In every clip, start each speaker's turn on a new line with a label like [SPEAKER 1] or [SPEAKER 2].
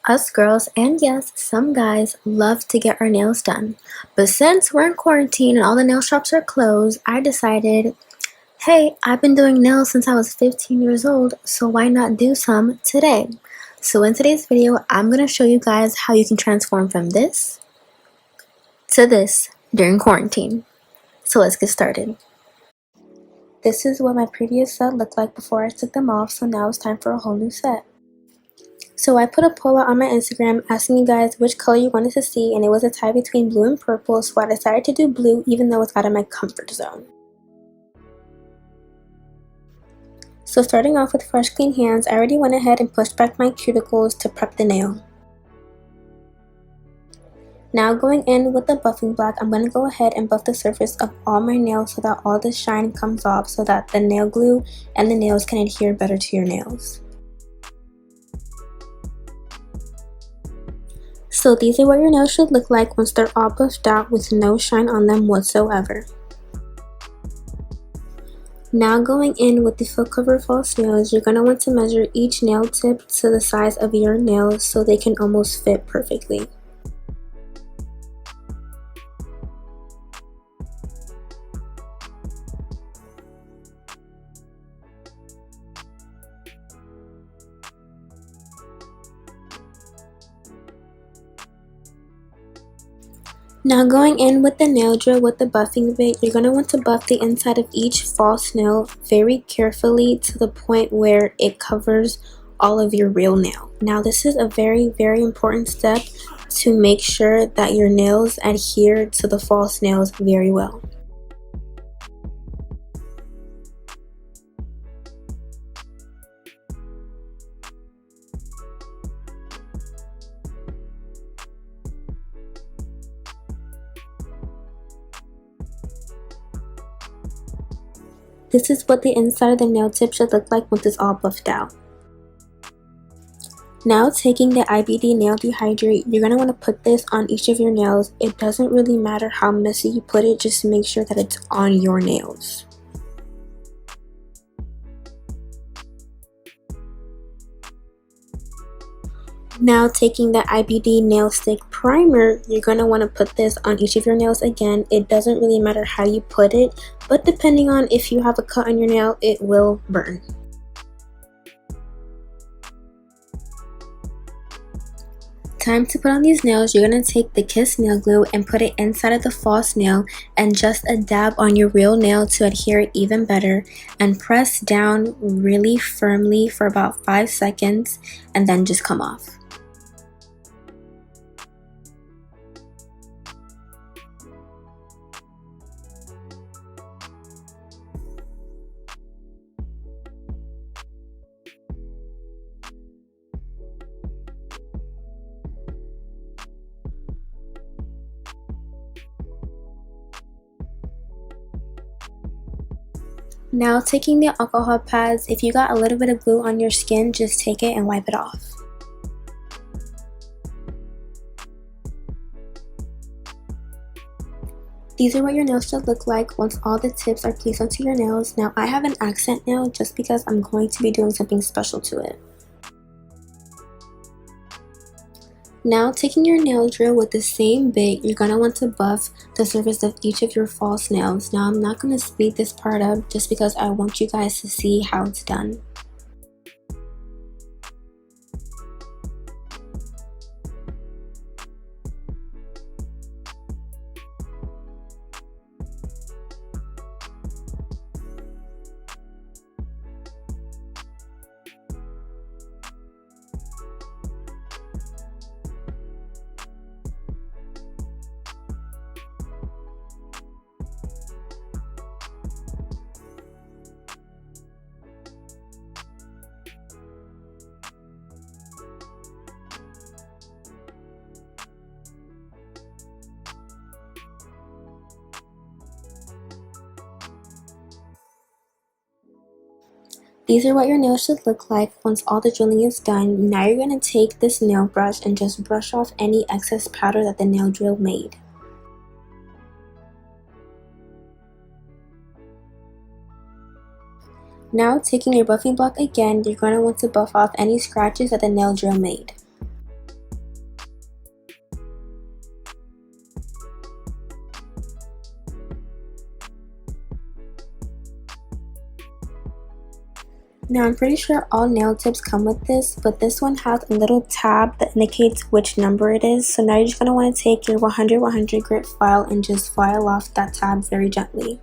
[SPEAKER 1] Us girls, and yes, some guys, love to get our nails done. But since we're in quarantine and all the nail shops are closed, I decided, hey, I've been doing nails since I was 15 years old, so why not do some today? So in today's video, I'm going to show you guys how you can transform from this to this during quarantine. So let's get started. This is what my previous set looked like before I took them off, so now it's time for a whole new set. So I put a poll out on my Instagram asking you guys which color you wanted to see, and it was a tie between blue and purple, so I decided to do blue even though it's out of my comfort zone. So starting off with fresh clean hands, I already went ahead and pushed back my cuticles to prep the nail. Now going in with the buffing block, I'm going to go ahead and buff the surface of all my nails so that all the shine comes off so that the nail glue and the nails can adhere better to your nails. So these are what your nails should look like once they're all buffed out with no shine on them whatsoever. Now going in with the foot cover false nails, you're going to want to measure each nail tip to the size of your nails so they can almost fit perfectly. Now going in with the nail drill with the buffing bit, you're going to want to buff the inside of each false nail very carefully to the point where it covers all of your real nail. Now this is a very important step to make sure that your nails adhere to the false nails very well. This is what the inside of the nail tip should look like once it's all buffed out. Now taking the IBD nail dehydrate, you're going to want to put this on each of your nails. It doesn't really matter how messy you put it, just make sure that it's on your nails. Now taking the IBD nail stick primer, you're going to want to put this on each of your nails again. It doesn't really matter how you put it, but depending on if you have a cut on your nail, it will burn. Time to put on these nails. You're going to take the Kiss nail glue and put it inside of the false nail and just a dab on your real nail to adhere it even better, and press down really firmly for about 5 seconds and then just come off. Now taking the alcohol pads, if you got a little bit of glue on your skin, just take it and wipe it off. These are what your nails should look like once all the tips are placed onto your nails. Now I have an accent nail just because I'm going to be doing something special to it. Now taking your nail drill with the same bit, you're going to want to buff the surface of each of your false nails. Now I'm not going to speed this part up just because I want you guys to see how it's done. These are what your nails should look like once all the drilling is done. Now you're going to take this nail brush and just brush off any excess powder that the nail drill made. Now taking your buffing block again, you're going to want to buff off any scratches that the nail drill made. Now I'm pretty sure all nail tips come with this, but this one has a little tab that indicates which number it is. So now you're just going to want to take your 100 grit file and just file off that tab very gently.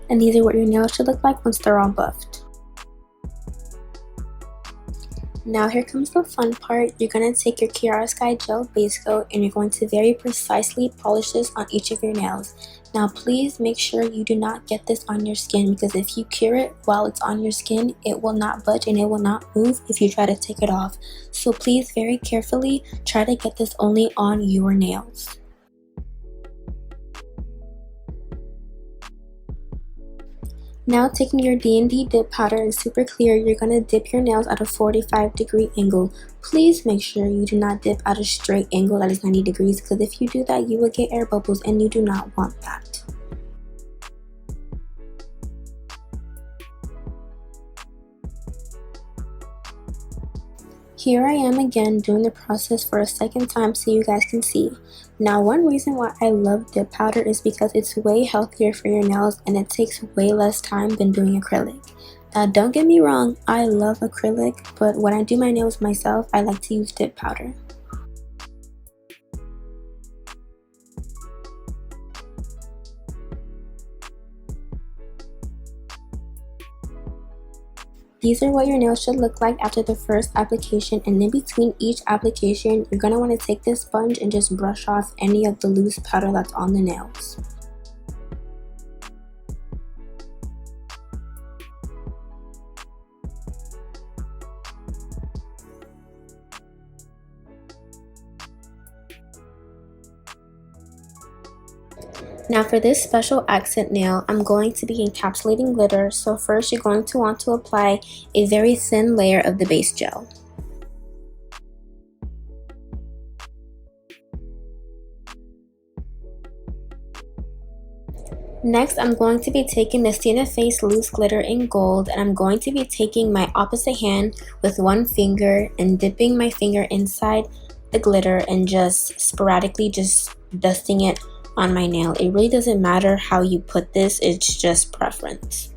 [SPEAKER 1] And these are what your nails should look like once they're all buffed. Now here comes the fun part. You're going to take your Kiara Sky Gel Base Coat and you're going to very precisely polish this on each of your nails. Now please make sure you do not get this on your skin, because if you cure it while it's on your skin, it will not budge and it will not move if you try to take it off. So please very carefully try to get this only on your nails. Now taking your D&D dip powder and super clear, you're going to dip your nails at a 45-degree angle. Please make sure you do not dip at a straight angle that is 90 degrees, because if you do that, you will get air bubbles and you do not want that. Here I am again doing the process for a second time so you guys can see. Now one reason why I love dip powder is because it's way healthier for your nails and it takes way less time than doing acrylic. Now don't get me wrong, I love acrylic, but when I do my nails myself, I like to use dip powder. These are what your nails should look like after the first application, and in between each application, you're going to want to take this sponge and just brush off any of the loose powder that's on the nails. Now for this special accent nail, I'm going to be encapsulating glitter, so first you're going to want to apply a very thin layer of the base gel. Next, I'm going to be taking the Stina Face Loose Glitter in Gold, and I'm going to be taking my opposite hand with one finger and dipping my finger inside the glitter and just sporadically just dusting it on my nail. It really doesn't matter how you put this, it's just preference.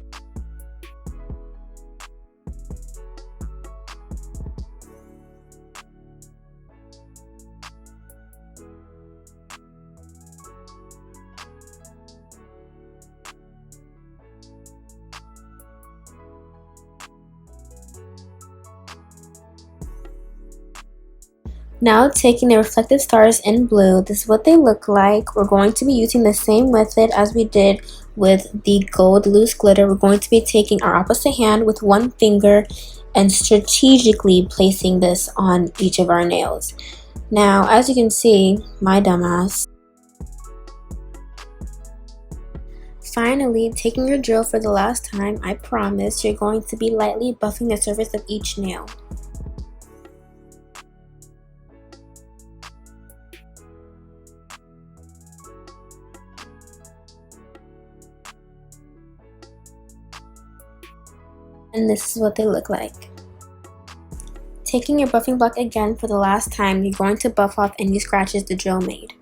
[SPEAKER 1] Now taking the reflective stars in blue, this is what they look like. We're going to be using the same method as we did with the gold loose glitter. We're going to be taking our opposite hand with one finger and strategically placing this on each of our nails. Now, as you can see, my dumbass. Finally, taking your drill for the last time, I promise you're going to be lightly buffing the surface of each nail. And this is what they look like. Taking your buffing block again for the last time, you're going to buff off any scratches the drill made.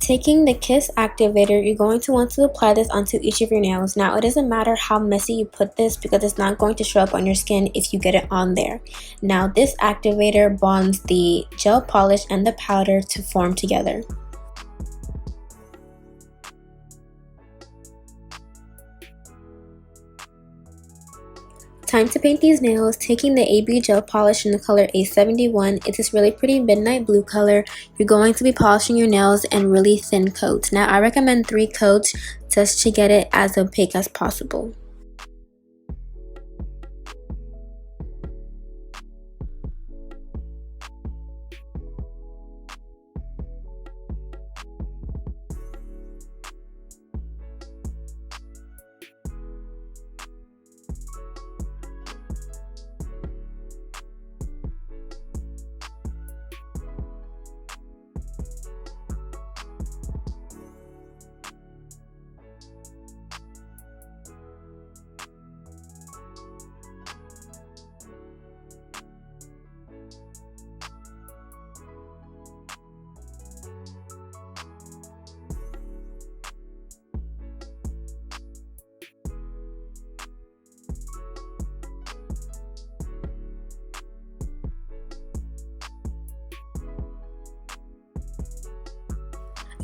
[SPEAKER 1] Taking the Kiss Activator, you're going to want to apply this onto each of your nails. Now, it doesn't matter how messy you put this because it's not going to show up on your skin if you get it on there. Now, this activator bonds the gel polish and the powder to form together. Time to paint these nails. Taking the AB gel polish in the color A71, it's this really pretty midnight blue color. You're going to be polishing your nails in really thin coats. Now I recommend 3 coats just to get it as opaque as possible.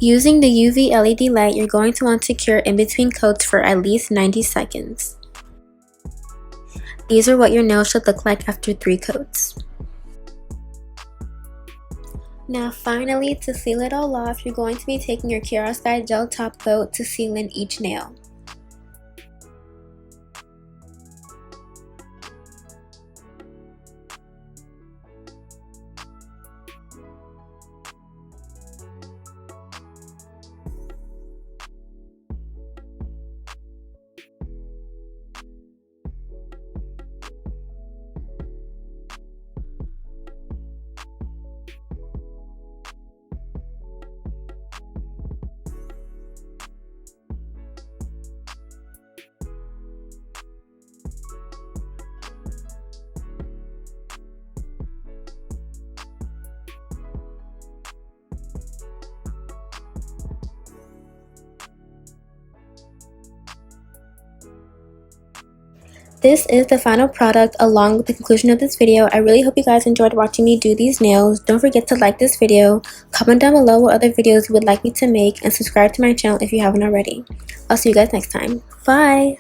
[SPEAKER 1] Using the UV LED light, you're going to want to cure in between coats for at least 90 seconds. These are what your nails should look like after 3 coats. Now finally, to seal it all off, you're going to be taking your Cure Sky gel top coat to seal in each nail. This is the final product along with the conclusion of this video. I really hope you guys enjoyed watching me do these nails. Don't forget to like this video, comment down below what other videos you would like me to make, and subscribe to my channel if you haven't already. I'll see you guys next time. Bye!